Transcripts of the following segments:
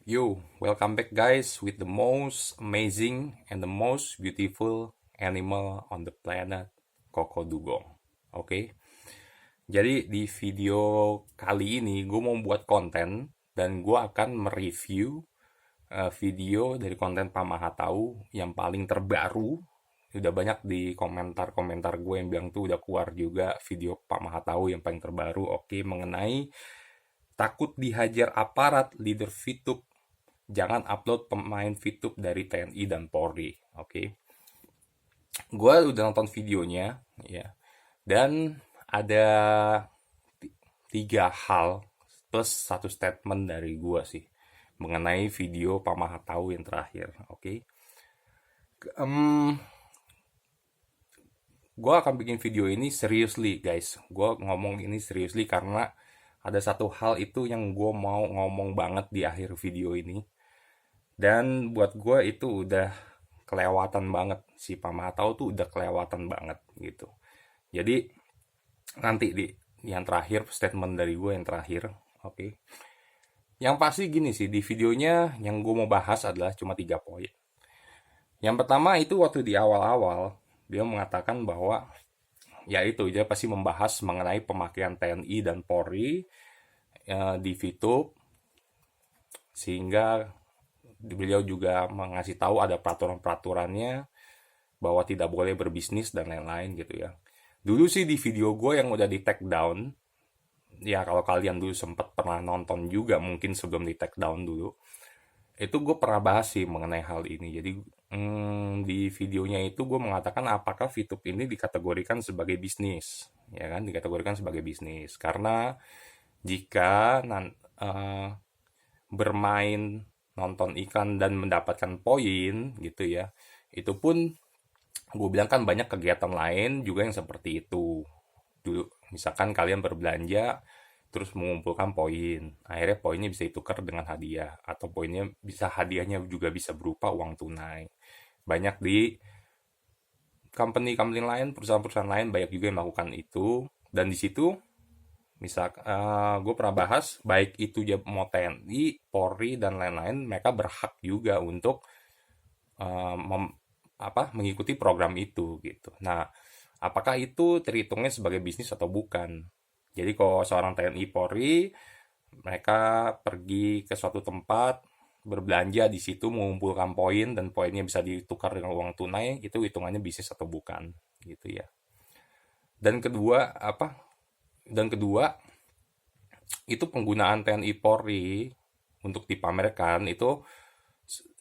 Yo, welcome back guys with the most amazing and the most beautiful animal on the planet, Koko Dugong. Oke, jadi di video kali ini gue mau buat konten dan gue akan mereview video dari konten Pak Mahatau yang paling terbaru. Udah banyak di komentar-komentar gue yang bilang tuh udah keluar juga video Pak Mahatau yang paling terbaru. Oke, mengenai takut dihajar aparat leader VTube, jangan upload pemain VTube dari TNI dan Polri. Oke. Gue udah nonton videonya ya. Dan ada tiga hal plus satu statement dari gue sih mengenai video Pak Mahatau yang terakhir. Oke. Gue akan bikin video ini seriously guys. Gue ngomong ini seriously karena ada satu hal itu yang gue mau ngomong banget di akhir video ini. Dan buat gue itu udah kelewatan banget. Si Pak Mahatau tuh udah kelewatan banget gitu. Jadi nanti di yang terakhir, statement dari gue yang terakhir. Oke. Yang pasti gini sih, di videonya yang gue mau bahas adalah cuma 3 poin. Yang pertama itu waktu di awal-awal, dia mengatakan bahwa ya itu, dia pasti membahas mengenai pemakaian TNI dan Polri di VTube, sehingga beliau juga mengasih tahu ada peraturan-peraturannya bahwa tidak boleh berbisnis dan lain-lain gitu ya. Dulu sih di video gue yang udah di take down, ya kalau kalian dulu sempat pernah nonton juga mungkin sebelum di take down dulu, itu gue pernah bahas sih mengenai hal ini. Jadi di videonya itu gue mengatakan apakah VTube ini dikategorikan sebagai bisnis, ya kan, dikategorikan sebagai bisnis karena jika bermain nonton iklan dan mendapatkan poin gitu ya, itu pun gue bilang kan banyak kegiatan lain juga yang seperti itu. Dulu misalkan kalian berbelanja terus mengumpulkan poin, akhirnya poinnya bisa ditukar dengan hadiah, atau poinnya bisa, hadiahnya juga bisa berupa uang tunai. Banyak di company-company lain, perusahaan-perusahaan lain banyak juga yang melakukan itu. Dan di situ misal gue pernah bahas, baik itu mau TNI, Polri dan lain-lain, mereka berhak juga untuk mengikuti program itu gitu. Nah, apakah itu terhitungnya sebagai bisnis atau bukan? Jadi kalau seorang TNI Polri, mereka pergi ke suatu tempat, berbelanja di situ, mengumpulkan poin dan poinnya bisa ditukar dengan uang tunai, itu hitungannya bisnis atau bukan gitu ya. Dan kedua Dan kedua, itu penggunaan TNI Polri untuk dipamerkan itu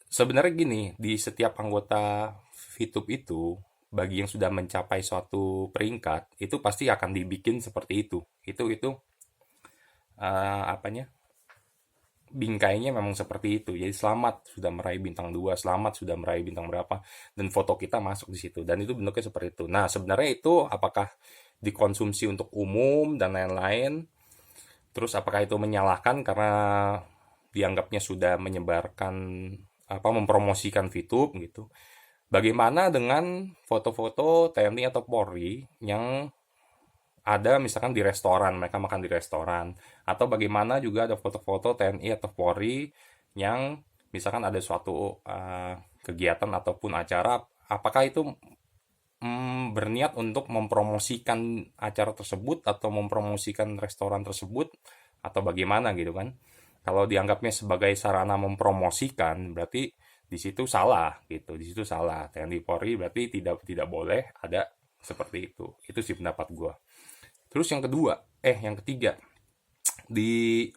sebenarnya gini, di setiap anggota VTube itu, bagi yang sudah mencapai suatu peringkat, itu pasti akan dibikin seperti itu. Itu apanya? Bingkainya memang seperti itu. Jadi selamat sudah meraih bintang 2, selamat sudah meraih bintang berapa, dan foto kita masuk di situ. Dan itu bentuknya seperti itu. Nah, sebenarnya itu apakah dikonsumsi untuk umum dan lain-lain? Terus apakah itu menyalahkan karena dianggapnya sudah menyebarkan mempromosikan VTube gitu. Bagaimana dengan foto-foto TNI atau Polri yang ada misalkan di restoran, mereka makan di restoran, atau bagaimana juga ada foto-foto TNI atau Polri yang misalkan ada suatu kegiatan ataupun acara, apakah itu berniat untuk mempromosikan acara tersebut atau mempromosikan restoran tersebut atau bagaimana gitu kan. Kalau dianggapnya sebagai sarana mempromosikan, berarti di situ salah gitu. Di situ salah. TNI Polri berarti tidak boleh ada seperti itu. Itu sih pendapat gue. Terus yang ketiga, di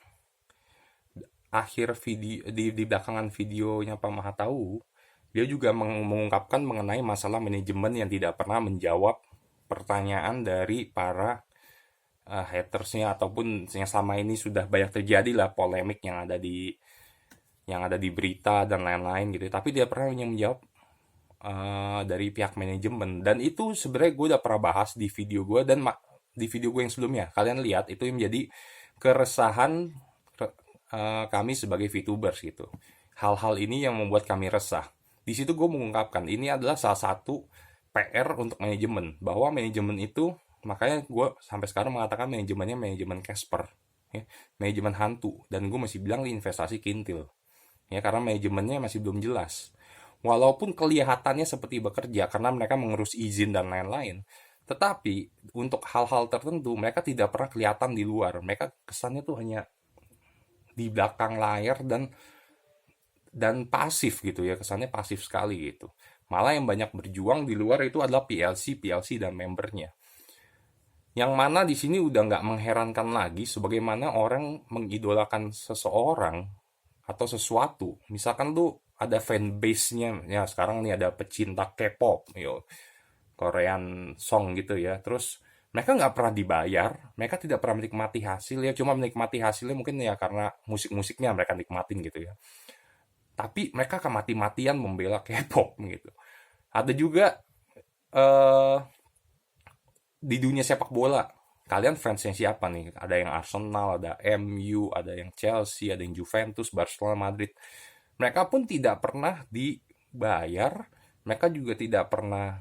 akhir video, di belakangan videonya Pak Mahatau, dia juga mengungkapkan mengenai masalah manajemen yang tidak pernah menjawab pertanyaan dari para hatersnya, ataupun yang selama ini sudah banyak terjadi lah polemik yang ada di berita dan lain-lain gitu. Tapi dia pernah yang menjawab dari pihak manajemen, dan itu sebenarnya gue udah pernah bahas di video gue, dan di video gue yang sebelumnya kalian lihat, itu yang menjadi keresahan kami sebagai VTubers gitu. Hal-hal ini yang membuat kami resah. Di situ gue mengungkapkan ini adalah salah satu PR untuk manajemen, bahwa manajemen itu, makanya gue sampai sekarang mengatakan manajemennya manajemen Casper ya, manajemen hantu, dan gue masih bilang investasi kintil. ya, karena manajemennya masih belum jelas. Walaupun kelihatannya seperti bekerja karena mereka mengurus izin dan lain-lain, tetapi untuk hal-hal tertentu mereka tidak pernah kelihatan di luar. Mereka kesannya tuh hanya di belakang layar dan pasif gitu ya, kesannya pasif sekali gitu. Malah yang banyak berjuang di luar itu adalah PLC dan membernya. Yang mana di sini udah nggak mengherankan lagi sebagaimana orang mengidolakan seseorang atau sesuatu. Misalkan tuh ada fanbase-nya, ya sekarang nih ada pecinta K-pop, yo, Korean song gitu ya. Terus mereka nggak pernah dibayar, mereka tidak pernah menikmati hasil ya, cuma menikmati hasilnya mungkin ya karena musik-musiknya mereka nikmatin gitu ya. Tapi mereka akan mati-matian membela K-pop gitu. Ada juga eh, di dunia sepak bola, kalian fansnya siapa nih? Ada yang Arsenal, ada MU, ada yang Chelsea, ada yang Juventus, Barcelona, Madrid. Mereka pun tidak pernah dibayar, mereka juga tidak pernah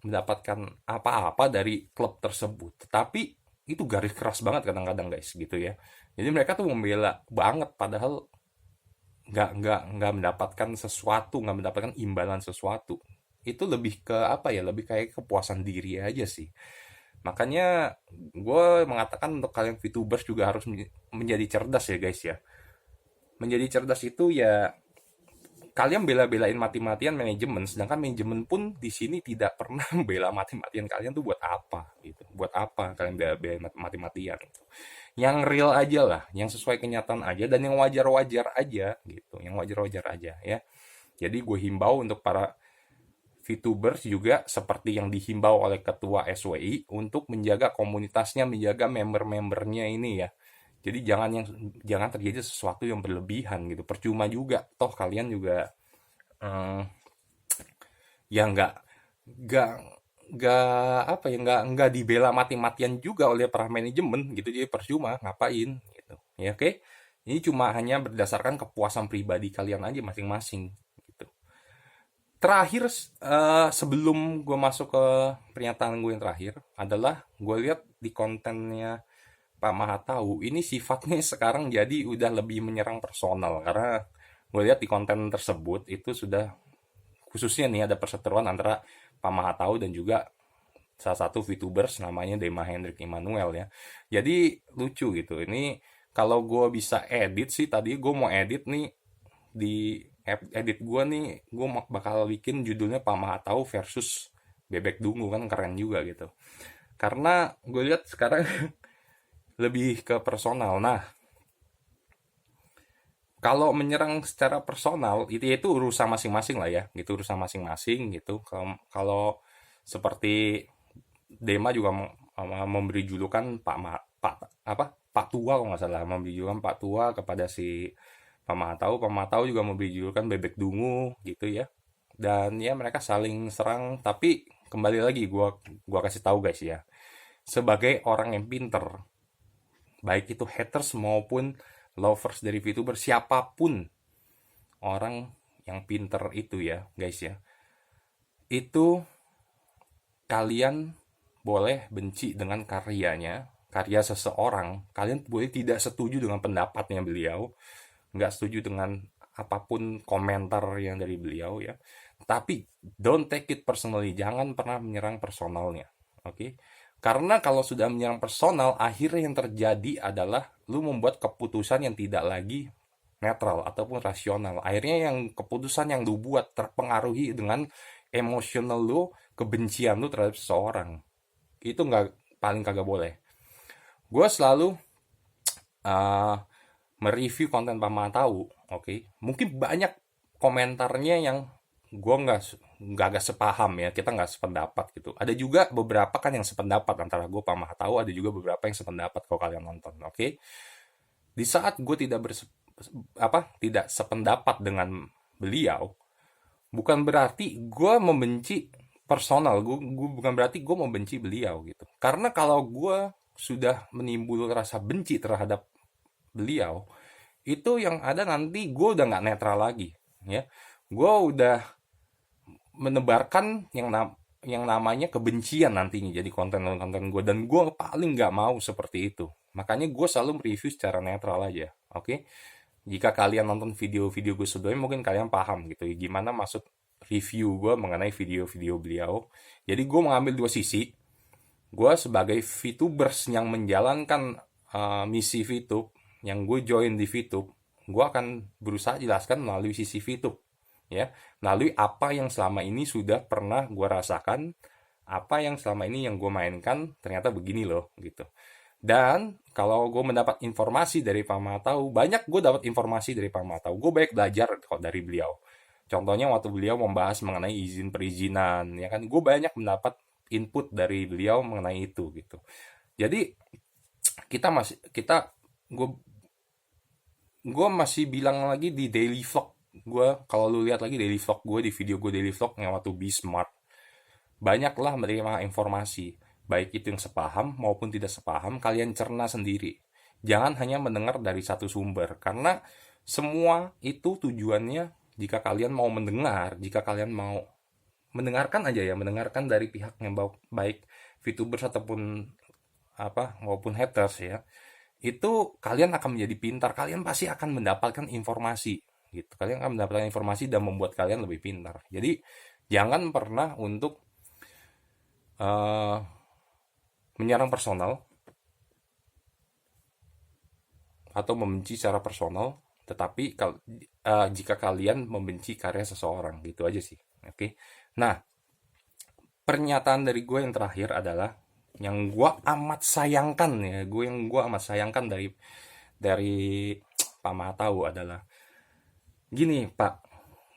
mendapatkan apa-apa dari klub tersebut. Tetapi itu garis keras banget kadang-kadang guys gitu ya. Jadi mereka tuh membela banget padahal nggak mendapatkan sesuatu, nggak mendapatkan imbalan sesuatu. Itu lebih ke apa ya, lebih kayak kepuasan diri aja sih. Makanya gue mengatakan untuk kalian VTubers juga harus menjadi cerdas ya guys ya. Menjadi cerdas itu ya kalian bela-belain mati-matian manajemen, sedangkan manajemen pun di sini tidak pernah bela mati-matian kalian tuh buat apa gitu. Buat apa kalian bela-belain mati-matian gitu. Yang real aja lah, yang sesuai kenyataan aja dan yang wajar-wajar aja gitu, yang wajar-wajar aja ya. Jadi gue himbau untuk para VTubers juga seperti yang dihimbau oleh Ketua SWI untuk menjaga komunitasnya, menjaga member-membernya ini ya. Jadi jangan terjadi sesuatu yang berlebihan gitu. Percuma juga, toh kalian juga eh, ya nggak apa ya nggak dibela mati-matian juga oleh para manajemen gitu. Jadi percuma ngapain gitu. Ya oke. Ini cuma hanya berdasarkan kepuasan pribadi kalian aja masing-masing gitu. Terakhir sebelum gue masuk ke pernyataan gue yang terakhir adalah gue lihat di kontennya Pak Mahatau ini sifatnya sekarang jadi udah lebih menyerang personal karena gue lihat di konten tersebut itu sudah khususnya nih ada perseteruan antara Pak Mahatau dan juga salah satu VTubers namanya Dema Hendrik Immanuel ya. Jadi lucu gitu. Ini kalau gue bisa edit sih tadi gue mau edit nih di edit gue nih gue bakal bikin judulnya Pak Mahatau versus Bebek Dungu kan keren juga gitu. Karena gue lihat sekarang lebih ke personal. Nah, kalau menyerang secara personal itu urusan masing-masing lah ya, gitu urusan masing-masing gitu. Kalau seperti Dema juga memberi julukan Pak apa Pak Tua kalau nggak salah, memberi julukan Pak Tua kepada si Pak Matau juga memberi julukan Bebek Dungu gitu ya. Dan ya mereka saling serang, tapi kembali lagi gua kasih tahu guys ya. Sebagai orang yang pinter, baik itu haters maupun lovers dari VTuber siapapun orang yang pinter itu ya guys ya, itu kalian boleh benci dengan karya seseorang, kalian boleh tidak setuju dengan pendapatnya beliau, nggak setuju dengan apapun komentar yang dari beliau ya, tapi don't take it personally, jangan pernah menyerang personalnya, oke? Karena kalau sudah menyerang personal, akhirnya yang terjadi adalah lu membuat keputusan yang tidak lagi netral ataupun rasional. Akhirnya yang keputusan yang lu buat terpengaruhi dengan emosional lu, kebencian lu terhadap seseorang. Itu nggak, paling kagak boleh. Gue selalu uh, mereview konten Paman Tahu, oke? Mungkin banyak komentarnya yang gue nggak agak sepaham ya, kita nggak sependapat gitu. Ada juga beberapa kan yang sependapat antara gue Pak Tahu, ada juga beberapa yang sependapat kalau kalian nonton, oke? Di saat gue tidak sependapat dengan beliau, bukan berarti gue membenci personal, gue bukan berarti gue membenci beliau gitu. Karena kalau gue sudah menimbul rasa benci terhadap beliau, itu yang ada nanti gue udah nggak netral lagi ya, gue udah menebarkan yang namanya kebencian nantinya jadi konten-konten gue, dan gue paling nggak mau seperti itu. Makanya gue selalu mereview secara netral aja, oke? Jika kalian nonton video-video gue sebelumnya, mungkin kalian paham gitu ya, gimana maksud review gue mengenai video-video beliau. Jadi gue mengambil dua sisi. Gue sebagai VTubers yang menjalankan misi VTube, yang gue join di VTube, gue akan berusaha jelaskan melalui sisi VTube, ya, melalui apa yang selama ini sudah pernah gue rasakan, apa yang selama ini yang gue mainkan ternyata begini loh gitu. Dan kalau gue mendapat informasi dari Pak Matau, banyak gue dapat informasi dari Pak Matau. Gue banyak belajar kok dari beliau. Contohnya waktu beliau membahas mengenai izin perizinan, ya kan, gue banyak mendapat input dari beliau mengenai itu gitu. Jadi kita gue masih bilang lagi di daily vlog gue, kalau lu lihat lagi daily vlog gue, di video gue daily vlog yang waktu Bismart, banyaklah menerima informasi, baik itu yang sepaham maupun tidak sepaham, kalian cerna sendiri. Jangan hanya mendengar dari satu sumber, karena semua itu tujuannya, jika kalian mau mendengar, jika kalian mau mendengarkan aja ya, mendengarkan dari pihak yang baik VTubers ataupun apa maupun haters ya, itu kalian akan menjadi pintar, kalian pasti akan mendapatkan informasi gitu. Kalian akan mendapatkan informasi dan membuat kalian lebih pintar. Jadi jangan pernah untuk uh, menyerang personal atau membenci secara personal, tetapi jika kalian membenci karya seseorang, gitu aja sih. Oke. Nah, pernyataan dari gue yang terakhir adalah yang gue amat sayangkan ya, gue amat sayangkan dari Pak Matau adalah gini, Pak.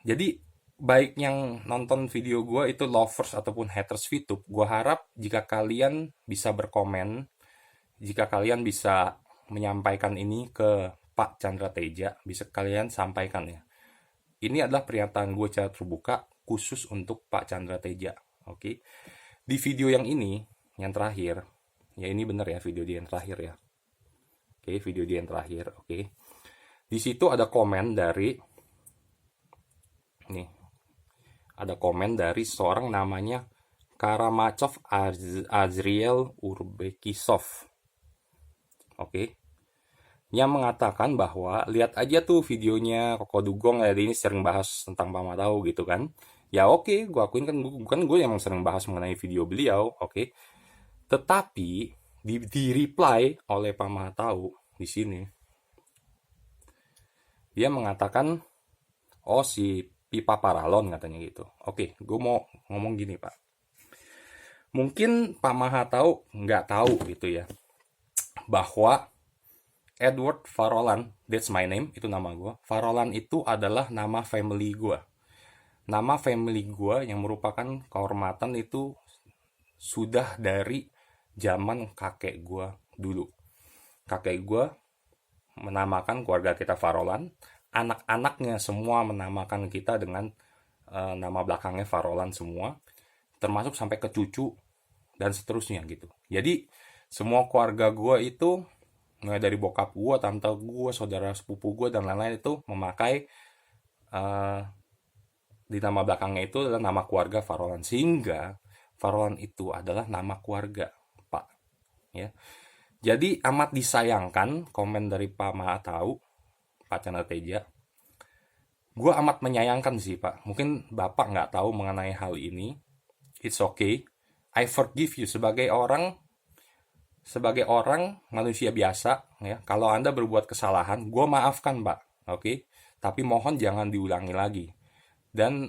Jadi baik yang nonton video gue itu lovers ataupun haters VTube, gue harap jika kalian bisa berkomen, jika kalian bisa menyampaikan ini ke Pak Chandra Teja, bisa kalian sampaikan ya. Ini adalah pernyataan gue secara terbuka khusus untuk Pak Chandra Teja. Oke. Di video yang ini, yang terakhir, ya ini bener ya video dia yang terakhir ya. Oke, video dia yang terakhir. Oke. Di situ ada komen dari nih. Ada komen dari seorang namanya Karamachov Azriel Urbekisov. Oke. Yang mengatakan bahwa lihat aja tuh videonya Koko Dugong ya, ini sering bahas tentang Pak Matau gitu kan. Ya oke, gue akuin kan bukan gue yang sering bahas mengenai video beliau, oke. Tetapi di reply oleh Pak Matau di sini, dia mengatakan, oh si pipa paralon katanya gitu. Oke, gue mau ngomong gini Pak. Mungkin Pak Mahatau nggak tahu gitu ya, bahwa Edward Farolan, that's my name, itu nama gue. Farolan itu adalah nama family gue. Nama family gue yang merupakan kehormatan itu sudah dari zaman kakek gue dulu. Kakek gue menamakan keluarga kita Farolan, anak-anaknya semua menamakan kita dengan nama belakangnya Farolan semua, termasuk sampai ke cucu dan seterusnya gitu. Jadi semua keluarga gue itu, mulai dari bokap gue, tante gue, saudara sepupu gue dan lain-lain itu memakai di nama belakangnya itu adalah nama keluarga Farolan, sehingga Farolan itu adalah nama keluarga Pak ya. Jadi amat disayangkan komen dari Pak Mahatau, Pak Chandra Teja. Gue amat menyayangkan sih Pak. Mungkin Bapak nggak tahu mengenai hal ini. It's okay. I forgive you sebagai orang manusia biasa ya. Kalau Anda berbuat kesalahan, gue maafkan Pak. Oke. Tapi mohon jangan diulangi lagi. Dan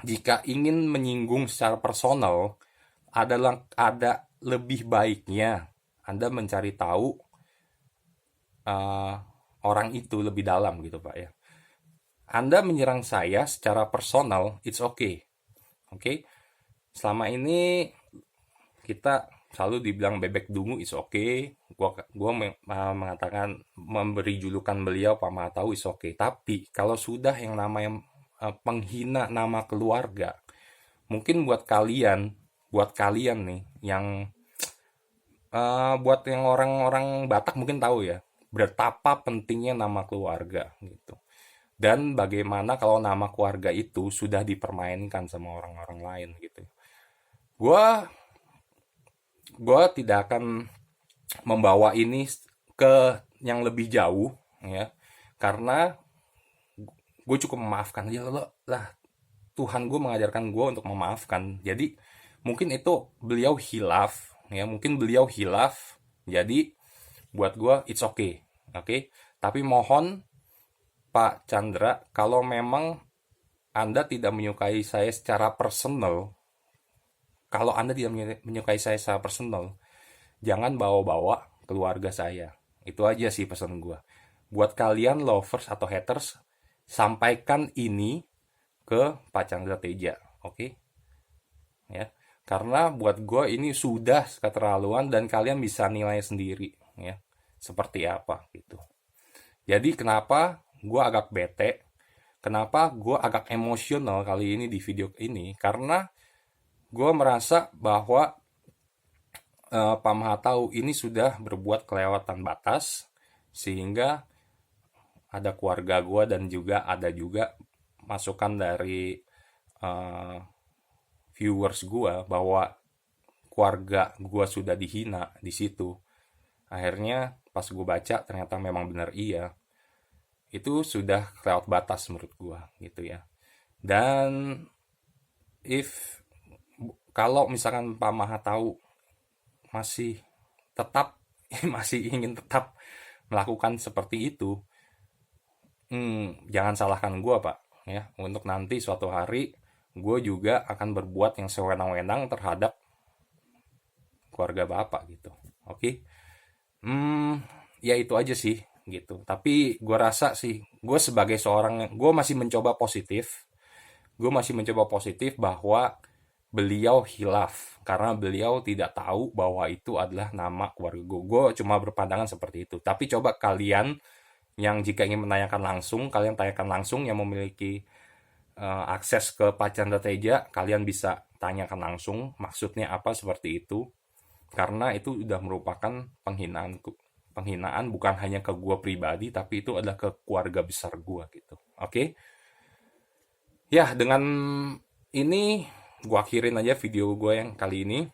jika ingin menyinggung secara personal, ada lebih baiknya Anda mencari tahu orang itu lebih dalam gitu Pak ya. Anda menyerang saya secara personal, it's okay. Oke. Selama ini kita selalu dibilang bebek dungu, it's okay. Gua mengatakan, memberi julukan beliau Pak Mahatau, it's okay. Tapi kalau sudah yang namanya penghina nama keluarga, mungkin buat kalian nih yang buat yang orang-orang Batak mungkin tahu ya, betapa pentingnya nama keluarga gitu. Dan bagaimana kalau nama keluarga itu sudah dipermainkan sama orang-orang lain gitu. Gua tidak akan membawa ini ke yang lebih jauh ya. karena gue cukup memaafkan ya lah. Tuhan gue mengajarkan gue untuk memaafkan. Jadi mungkin itu beliau hilaf, ya mungkin beliau hilaf. Jadi buat gue it's okay, oke. Tapi mohon Pak Chandra, kalau memang Anda tidak menyukai saya secara personal, kalau Anda tidak menyukai saya secara personal, jangan bawa-bawa keluarga saya. Itu aja sih pesan gue. Buat kalian lovers atau haters, sampaikan ini ke Pak Chandra Teja, oke? Ya, karena buat gue ini sudah keterlaluan dan kalian bisa nilai sendiri, ya, seperti apa gitu. Jadi kenapa gue agak bete, kenapa gue agak emosional kali ini di video ini, karena gue merasa bahwa Pak Mahatau ini sudah berbuat kelewatan batas, sehingga ada keluarga gue dan juga ada juga masukan dari eh, viewers gue bahwa keluarga gue sudah dihina di situ. Akhirnya pas gue baca ternyata memang benar iya. Itu sudah kelewat batas menurut gue gitu ya. Dan if kalau misalkan Pak Mahatau masih tetap masih ingin tetap melakukan seperti itu, jangan salahkan gue Pak ya. Untuk nanti suatu hari gue juga akan berbuat yang sewenang-wenang terhadap keluarga Bapak gitu. Oke. Ya itu aja sih gitu. Tapi gue rasa sih gue sebagai seorang, gue masih mencoba positif. Gue masih mencoba positif bahwa beliau hilaf karena beliau tidak tahu bahwa itu adalah nama keluarga gue. Gue cuma berpandangan seperti itu. Tapi coba kalian yang jika ingin menanyakan langsung, kalian tanyakan langsung yang memiliki akses ke Pak Chandra Teja, kalian bisa tanyakan langsung maksudnya apa seperti itu. Karena itu sudah merupakan penghinaan bukan hanya ke gue pribadi, tapi itu adalah ke keluarga besar gue gitu. Oke? Ya, dengan ini gue akhirin aja video gue yang kali ini.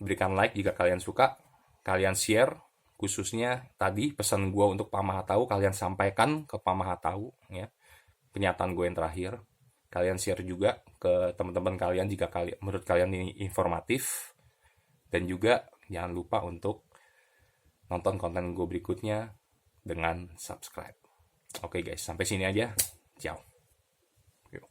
Berikan like jika kalian suka, kalian share, khususnya tadi pesan gue untuk Pak Mahatau kalian sampaikan ke Pak Mahatau ya. Pernyataan gue yang terakhir. Kalian share juga ke teman-teman kalian jika menurut kalian ini informatif. Dan juga jangan lupa untuk nonton konten gue berikutnya dengan subscribe. Oke guys, sampai sini aja. Ciao. Yuk.